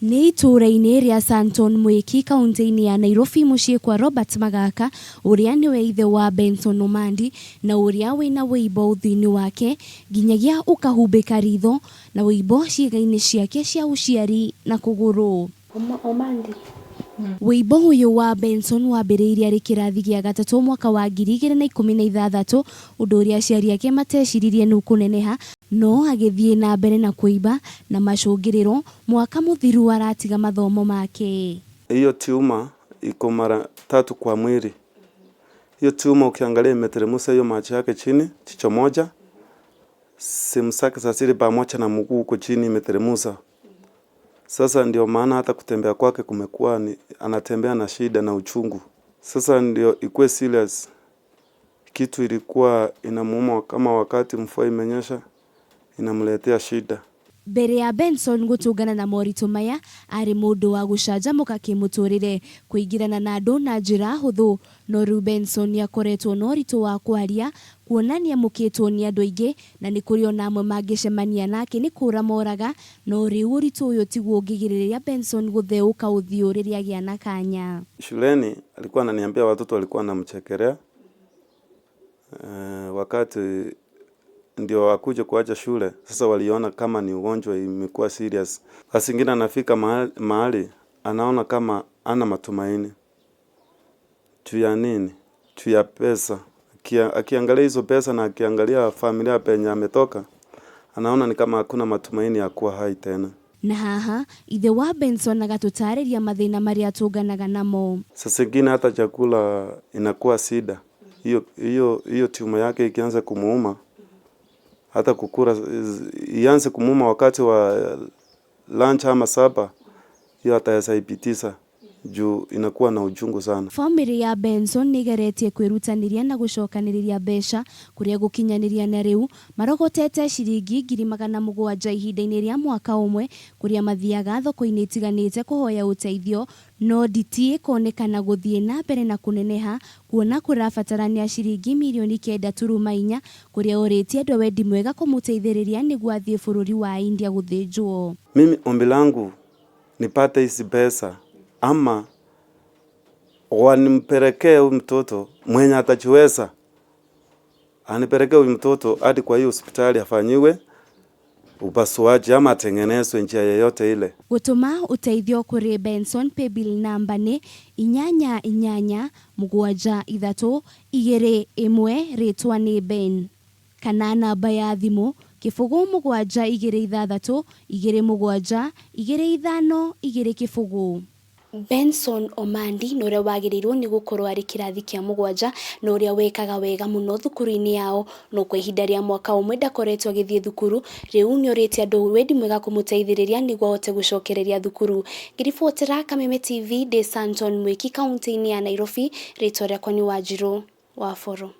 Nĩ itũũra-inĩ rĩa Santon Mwiki kaunti-inĩ ya Nairobi muciĩ kwa Robert Magaka ũrĩa nĩwe ithe wa Benson Omandi na ũrĩa wĩna wĩimbo ũthiũ-inĩ wake nginyagia ũkahumbĩka ritho na wĩimbo ciĩga-inĩ ciake cia ũciari na kũgũrũ. Omandi wĩimbo ũyũ wa Benson wambĩrĩirie arĩ kĩrathi gĩa gatatũ mwaka wa 2016 ũndũ ũrĩa aciari ake mateciririe nĩ ũkũneneha no agĩthiĩ na mbere na kuimba na macũngĩrĩro mwaka mũthiru aratiga mathomo make. Hiyo tumor iko mara 3 kwa mwili. Hiyo tumor ukiangalia imeteremsha hiyo macho yake chini, jicho moja. Sehemu zake za siri pamoja na mguu huko chini imeteremsha. Sasa ndio maana hata kutembea kwake kumekuwa ni anatembea na shida na uchungu. Sasa ndio ikuwe serious. Kitu ilikuwa inamuuma kama wakati mvua imenyesha inamletea shida. Mbere ya Benson gũtũngana na moritũ maya arĩ mũndũ wa gũcanjamũka kĩmũtũrĩre kũingĩrana na andũ na njĩra hũthũ no rĩu Benson nĩakoretwo na ũritũ wa kwaria kuonania mũkĩtwo nĩ andũ aingĩ na nĩ kũrĩ ona amwe mangĩcemania nake nĩ kũra moraga no rĩu ũritũ ũyũ tiguo ũngĩgirĩrĩria Benson gũtheũka ũthiũ rĩrĩa agĩa na kanya. Shuleni alikuwa ananiambia watoto walikuwa wanamchekelea wakati ndio wakuje kuacha shule. Sasa waliona kama ni ugonjwa imekuwa serious. Basi ingine anafika mahali anaona kama ana matumaini. Juu ya nini? Juu ya pesa. Akiangalia hizo pesa na akiangalia familia penye ametoka anaona ni kama hakuna matumaini ya kuwa hai tena. Na haha ithe wa Benson agatũtarĩria mathĩna marĩa atũnganaga namo. Sasa ingine hata chakula inakuwa shida. Hiyo tumor yake ikianza kumuuma hata kukula ianze kumuuma wakati wa lunch ama sapa hiyo ataweza ipitisha juu inakuwa na uchungu sana. Family ya Benson nigeretie kwirutanĩria na gũcokanĩrĩria mbeca kũrĩa gũkinyanĩria na rĩu marogotete ciringi 700 ihinda-inĩ rĩa mwaka ũmwe kũrĩa mathiaga thoko-inĩ itiganĩte kũhoya ũteithio no nditi ĩkonekana gũthiĩ na mbere na kũneneha kuona kũrabatarania ciringi mirioni 9.4 kũrĩa orĩtie andũ wendi mwega kũmũteithĩrĩria nĩguo athiĩ bũrũri wa India gũthĩnjwo. Mimi ombi langu nipate hizi pesa ama wanimpelekee huyu mtoto mwenye atajiweza anipelekee huyu mtoto hadi kwa hiyo hospitali afanyiwe upasuaji ama atengenezwe njia yoyote ile. Gutuma uteithio kuri Benson Paybill namba ni 887321 ritwa ni Ben kana namba ya thimu 07262725 Benson Omandi no ũrĩa wagĩrĩirwo nĩ gũkorwo arĩ kĩrathi kĩa 7 na ũrĩa wekaga wega mũno thukuru-inĩ yao no kwa ihinda rĩa mwaka ũmwe ndakoretwo agĩthiĩ thukuru rĩu nĩ ũrĩtie andũ wendi mwega kũmũteithĩrĩria nĩguo ahote gũcokereria thukuru. Ngĩribotera Kameme TV de Santon Mwiki kaunti-inĩ ya Nairobi rĩtwa rĩakwa nĩ Wanjirũ wa Foro.